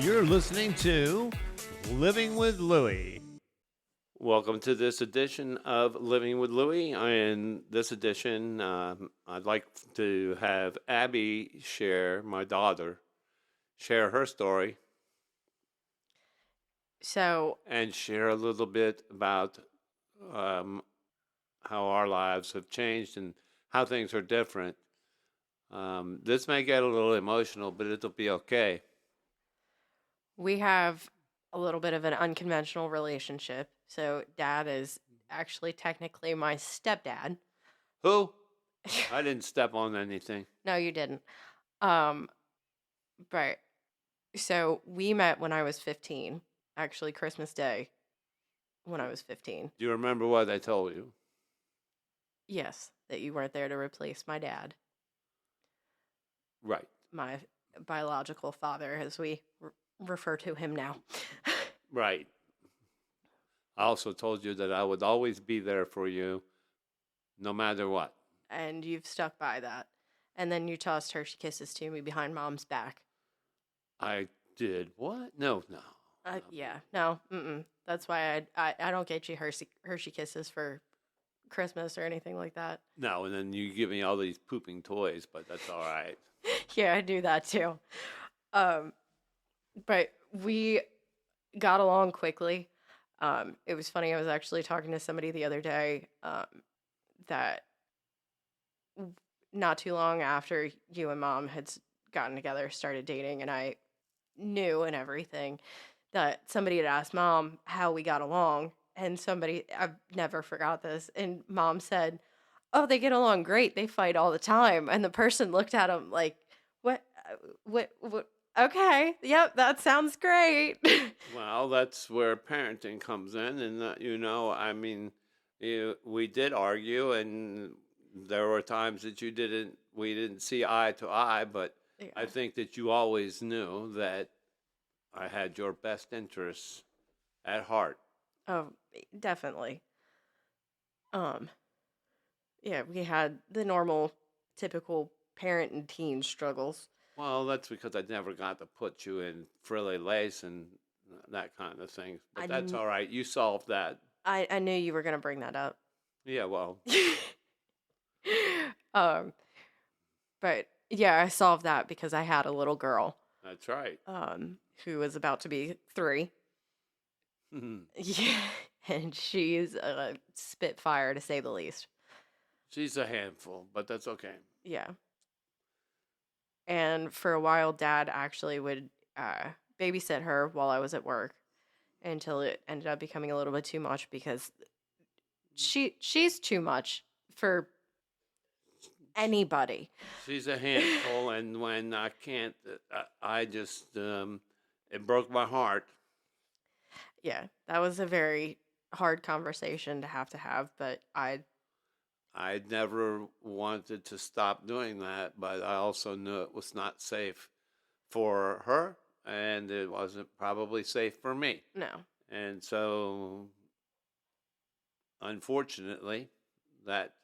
You're listening to Living with Louie. Welcome to this edition of Living with Louie. In this edition, I'd like to have Abbie my daughter, share her story So, and share a little bit about um, how our lives have changed and how things are different. This may get a little emotional, but it'll be okay. we have a little bit of an unconventional relationship. So, dad is actually technically my stepdad. Who? I didn't step on anything. No, you didn't. Um, but so we met when I was 15, actually Christmas Day when I was 15. Do you remember what I told you? Yes, that you weren't there to replace my dad, Right. my biological father, as we refer to him now. Right. I also told you that I would always be there for you no matter what. And you've stuck by that. And then you tossed Hershey Kisses to me behind mom's back. I did what? No. Yeah, no, that's why I don't get you Hershey Kisses for Christmas or anything like that. No, and then you give me all these pooping toys, but that's all right. Yeah, I do that too. Um, but we got along quickly. It was funny. I was actually talking to somebody the other day that not too long after you and mom had gotten together, started dating, and I knew and everything that somebody had asked mom how we got along. And somebody, I've never forgot this. And mom said, "Oh, they get along great. They fight all the time." And the person looked at him like, "What? What? Okay. Yep. That sounds great." Well, that's where parenting comes in, and I mean, we did argue, and there were times that we didn't see eye to eye, but I Yeah. think that you always knew that I had your best interests at heart. Oh, definitely. Um, yeah, we had the normal, typical parent and teen struggles. Well, that's because I never got to put you in frilly lace and that kind of thing. I, But that's kn- all right. You solved that. I knew you were going to bring that up. Yeah, well, um, but yeah, I solved that because I had a little girl, that's right. who was about to be 3. Yeah, and she's a spitfire to say the least. She's a handful, but that's okay. Yeah, and for a while, dad actually would babysit her while I was at work until it ended up becoming a little bit too much because she's too much for anybody. She's a handful, and when I can't, I just, it broke my heart. Yeah, that was a very hard conversation to have, but I never wanted to stop doing that, but I also knew it was not safe for her, and it wasn't probably safe for me. no. And so, unfortunately, that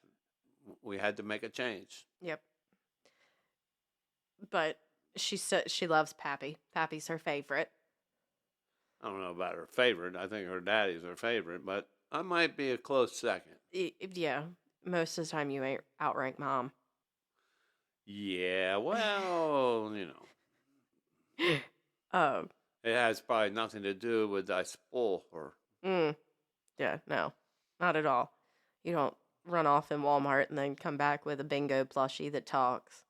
we had to make a change. Yep. But she said she loves Pappy. Pappy's her favorite. I don't know about her favorite. I think her daddy's her favorite, but I might be a close second. Yeah, most of the time you ain't outrank mom. Yeah, well, Um, it has probably nothing to do with I spoil her. mm, yeah, no, not at all. You don't run off in Walmart and then come back with a bingo plushie that talks.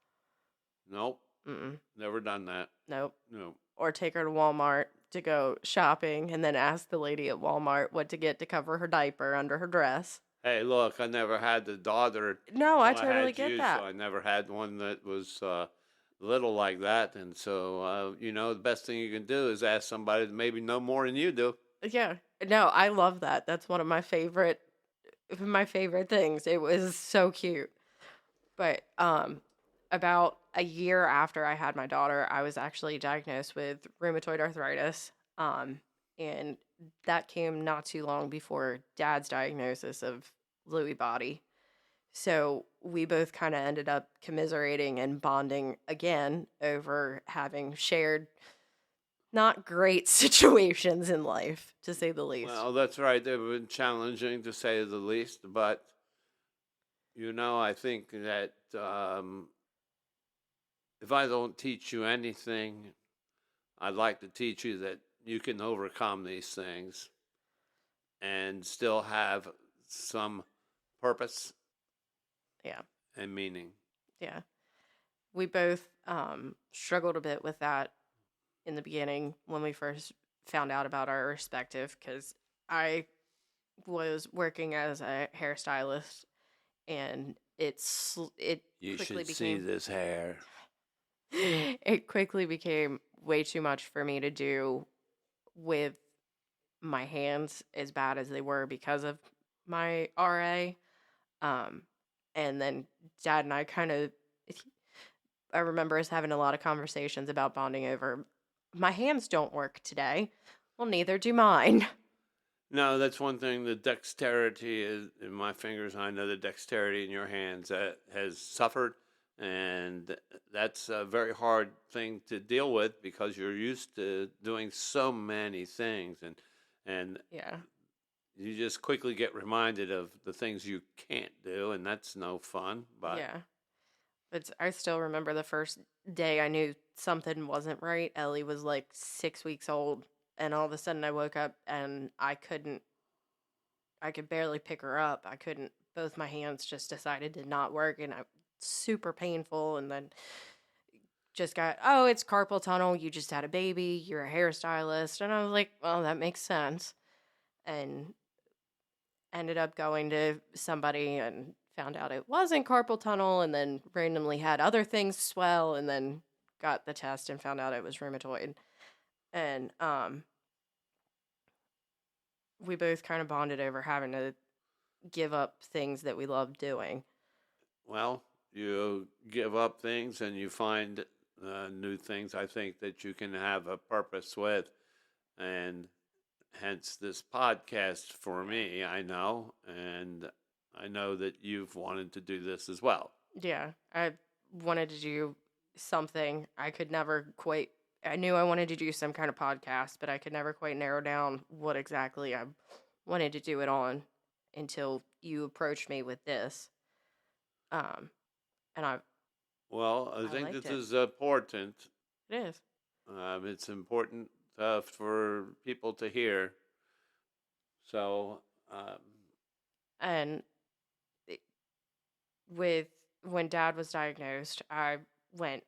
Nope, Mm-mm, never done that. nope. No. Or take her to Walmart to go shopping and then ask the lady at Walmart what to get to cover her diaper under her dress. Hey, look, I never had the daughter No, I till I totally had get you, that. so I never had one that was little like that. And so, the best thing you can do is ask somebody that maybe know more than you do. Yeah. No, I love that. That's one of my favorite things. It was so cute. But about a year after I had my daughter, I was actually diagnosed with rheumatoid arthritis. And that came not too long before dad's diagnosis of Lewy body. So we both kind of ended up commiserating and bonding again over having shared not great situations in life, to say the least. Well, that's right. They've been challenging, to say the least. But, I think that if I don't teach you anything, I'd like to teach you that you can overcome these things and still have some purpose Yeah. and meaning. Yeah. We both struggled a bit with that in the beginning when we first found out about our respective, because I was working as a hairstylist, and it You quickly should see became this hair. it quickly became way too much for me to do with my hands, as bad as they were because of my RA. Um, and then Dad and I I remember us having a lot of conversations about bonding over, my hands don't work today. Well, neither do mine. No, that's one thing. The dexterity is in my fingers. I know the dexterity in your hands that has suffered, and that's a very hard thing to deal with because you're used to doing so many things, and Yeah. you just quickly get reminded of the things you can't do, and that's no fun. But Yeah. But I still remember the first day I knew something wasn't right. Ellie was like 6 weeks old, and all of a sudden I woke up and I could barely pick her up. I couldn't, both my hands just decided to not work, and super painful. And then just got, oh, it's carpal tunnel. You just had a baby. You're a hairstylist. And I was like, well, that makes sense. And ended up going to somebody and found out it wasn't carpal tunnel, and then randomly had other things swell, and then got the test and found out it was rheumatoid. And we both kind of bonded over having to give up things that we loved doing. well, you give up things and you find new things. I think that you can have a purpose with, and hence this podcast for me. I know, and I know that you've wanted to do this as well. Yeah, I wanted to do something. I knew I wanted to do some kind of podcast, but I could never quite narrow down what exactly I wanted to do it on until you approached me with this. Um, and Well, I I think liked this it. is important. It is. It's important for people to hear. So, And it- with when Dad was diagnosed, I went,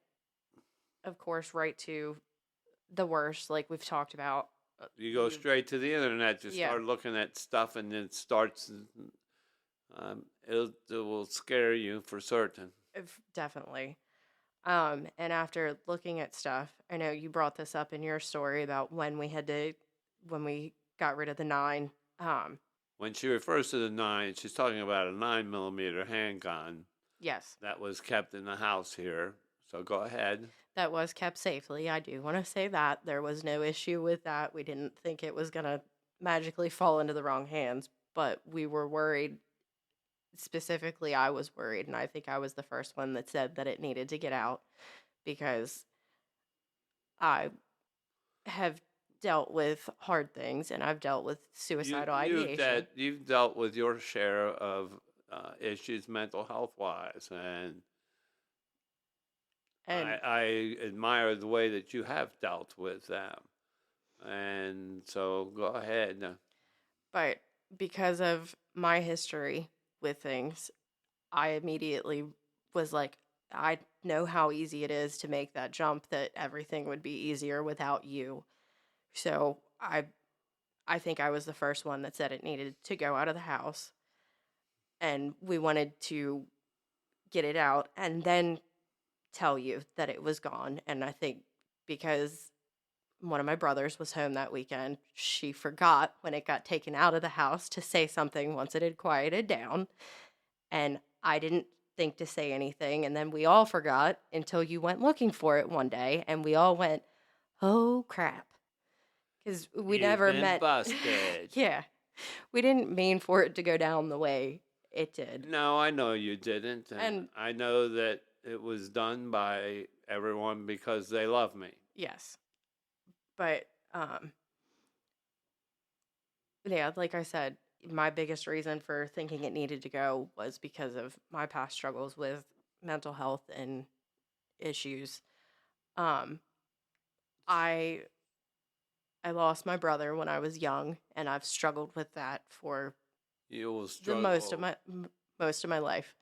of course, right to the worst, like we've talked about. you go straight to the internet. You Yeah, start looking at stuff, and it starts. It will scare you for certain. definitely. And after looking at stuff, I know you brought this up in your story about when we got rid of the 9. When she refers to the 9, she's talking about a 9 millimeter handgun Yes, that was kept in the house here. So go ahead. that was kept safely. I do want to say that there was no issue with that. We didn't think it was gonna magically fall into the wrong hands, but we were worried. Specifically, I was worried, and I think I was the first one that said that it needed to get out, because I have dealt with hard things, and I've dealt with suicidal ideation. You've dealt with your share of issues mental health wise, and And I admire the way that you have dealt with them. And so go ahead. but because of my history with things, I immediately was like, I know how easy it is to make that jump, that everything would be easier without you. So I think I was the first one that said it needed to go out of the house, and we wanted to get it out and then tell you that it was gone. And I think because one of my brothers was home that weekend, she forgot when it got taken out of the house to say something once it had quieted down. And I didn't think to say anything. And then we all forgot until you went looking for it one day, and we all went, oh crap. Because we You've never been meant. busted. Yeah. We didn't mean for it to go down the way it did. No, I know you didn't. And I know that it was done by everyone because they love me. yes. But yeah, like I said, my biggest reason for thinking it needed to go was because of my past struggles with mental health and issues. Um, I I lost my brother when I was young, and I've struggled with that for You will the struggle. most of my life,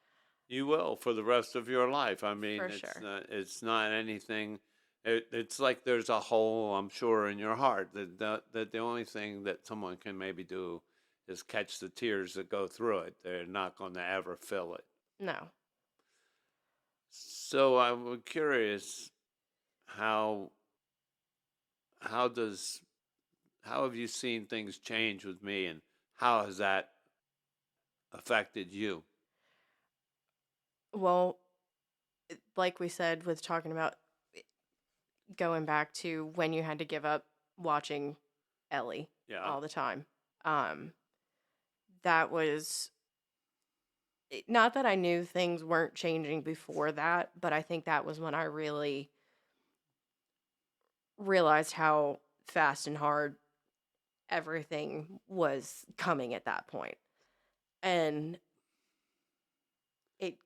You will for the rest of your life. I mean, for sure. it's not anything. It's like there's a hole, I'm sure, in your heart that the only thing that someone can maybe do is catch the tears that go through it. They're not going to ever fill it. No. So I'm curious how how does how have you seen things change with me, and how has that affected you? Well, like we said with talking about going back to when you had to give up watching Ellie Yeah. all the time. Um, that was not that I knew things weren't changing before that, but I think that was when I really realized how fast and hard everything was coming at that point. And it,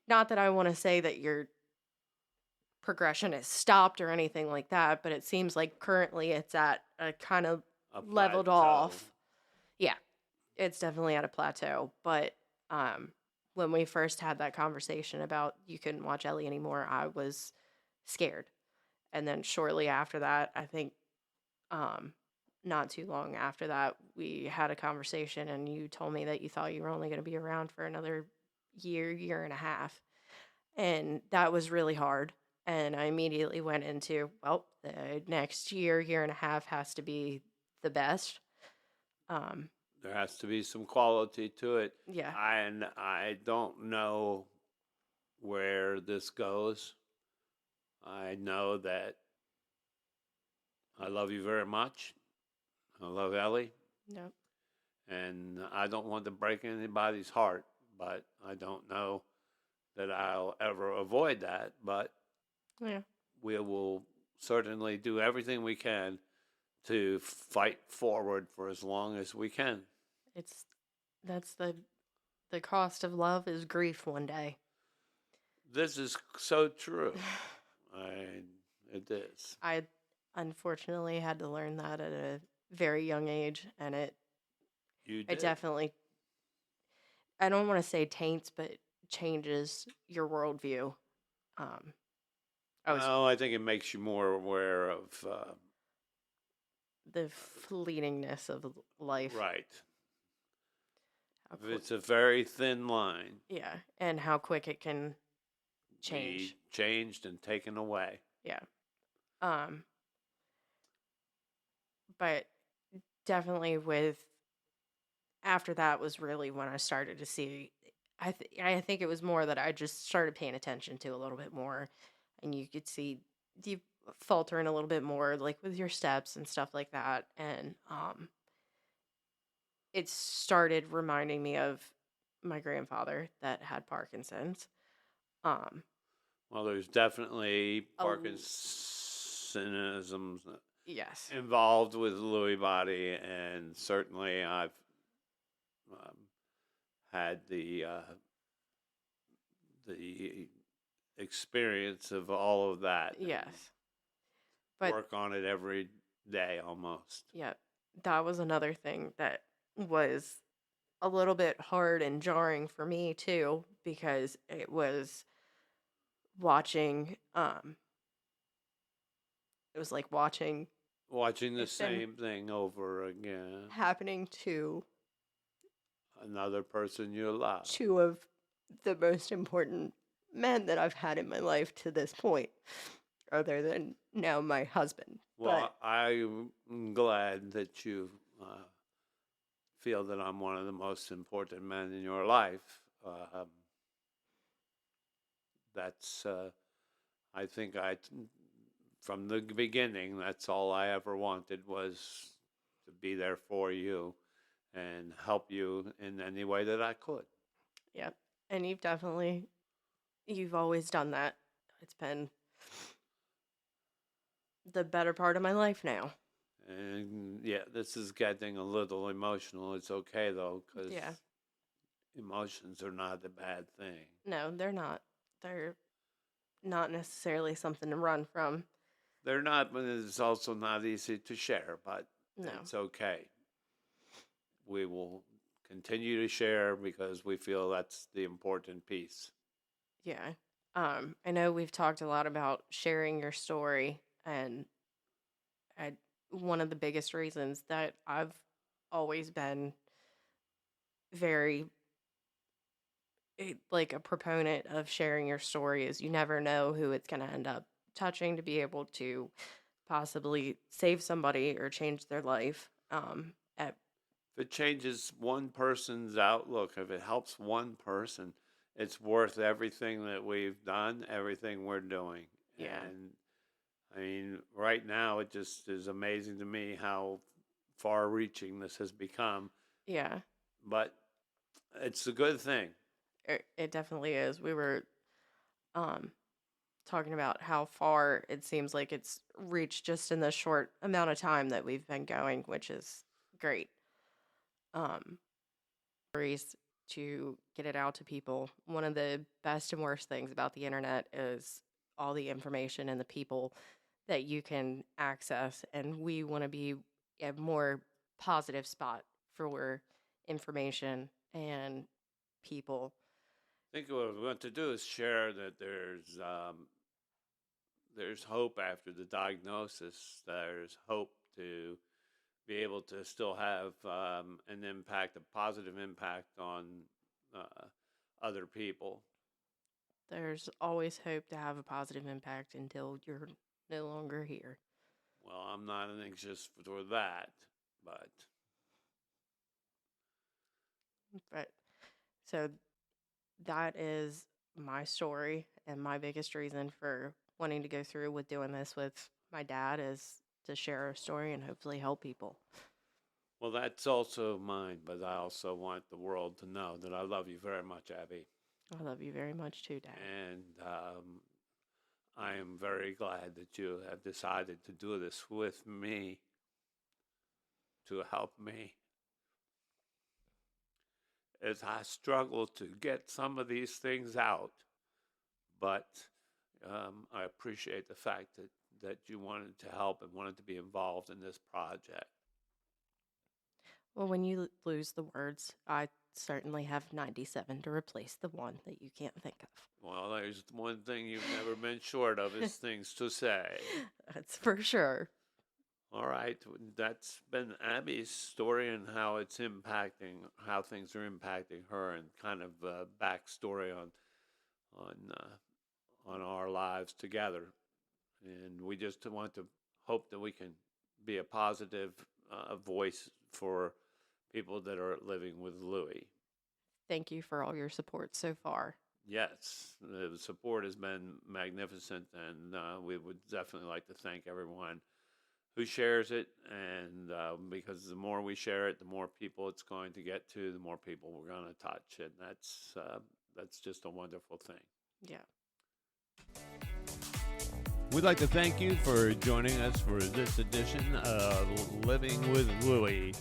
not that I want to say that your progression has stopped or anything like that, but it seems like currently it's at a kind of A leveled plateau. off. Yeah, it's definitely at a plateau. But when we first had that conversation about you couldn't watch Ellie anymore, I was scared. And then shortly after that, I think um, not too long after that, we had a conversation, and you told me that you thought you were only going to be around for another year and a half. And that was really hard. And I immediately went into, well, the next year and a half has to be the best. Um, There has to be some quality to it. yeah, And I don't know where this goes. I know that I love you very much. I love Ellie, no, and I don't want to break anybody's heart, but I don't know that I'll ever avoid that. But yeah, we will certainly do everything we can to fight forward for as long as we can. it's that's the cost of love is grief one day. This is so true. I, it is. I unfortunately had to learn that at a very young age, and You it did. definitely, I don't want to say taints, but changes your worldview. Um, I was Well, I think it makes you more aware of, the fleetingness of life. right. How It's a very thin line, yeah, and how quick it can be change. changed and taken away. Yeah. Um, but definitely with after that was really when I started to see. I think it was more that I just started paying attention to a little bit more, and you could see you faltering a little bit more, like with your steps and stuff like that, and it started reminding me of my grandfather that had Parkinson's. Um, Well, there's definitely a l- Parkinsonism yes, involved with Lewy body, and certainly I've um, had the experience of all of that and yes, but work on it every day almost. yeah, that was another thing that was a little bit hard and jarring for me too, because it was watching it was like watching Watching the it been same thing over again, happening to another person you love. two of the most important men that I've had in my life to this point, other than now my husband. But Well, I'm glad that you feel that I'm one of the most important men in your life. That's, I think from the beginning, that's all I ever wanted was to be there for you and help you in any way that I could. yeah, and you've always done that. It's been the better part of my life now. And yeah, this is getting a little emotional. It's okay though, because Yeah. emotions are not a bad thing. No, they're not. They're not necessarily something to run from. They're not, but it's also not easy to share, but No. it's okay. We will continue to share because we feel that's the important piece. Yeah. I know we've talked a lot about sharing your story, and I, one of the biggest reasons that I've always been very like a proponent of sharing your story is you never know who it's going to end up touching to be able to possibly save somebody or change their life. At If it changes one person's outlook, if it helps one person, it's worth everything that we've done, everything we're doing. Yeah. And I mean, right now, it just is amazing to me how far reaching this has become. Yeah. But it's a good thing. It definitely is. We were um talking about how far it seems like it's reached just in the short amount of time that we've been going, which is great. Um, Stories to get it out to people. One of the best and worst things about the internet is all the information and the people that you can access, and we want to be a more positive spot for information and people. I think what we want to do is share that there's hope after the diagnosis. There's hope to be able to still have an impact, a positive impact on uh, other people. There's always hope to have a positive impact until you're no longer here. Well, I'm not anxious for that, but But so that is my story, and my biggest reason for wanting to go through with doing this with my dad is to share a story and hopefully help people. well, that's also mine. But I also want the world to know that I love you very much, Abbie, I love you very much too, Dad. and I am very glad that you have decided to do this with me to help me as I struggle to get some of these things out. But I appreciate the fact that you wanted to help and wanted to be involved in this project. Well, when you lose the words, I certainly have 97 to replace the one that you can't think of. Well, there's one thing you've never been short of is things to say. That's for sure. All right, that's been Abbie's story and how it's impacting, how things are impacting her, and kind of a backstory on on our lives together. And we just want to hope that we can be a positive voice for people that are living with Louis. Thank you for all your support so far. Yes, the support has been magnificent, and we would definitely like to thank everyone who shares it. And because the more we share it, the more people it's going to get to, the more people we're going to touch, and that's just a wonderful thing. Yeah. We'd like to thank you for joining us for this edition of Living with Louie.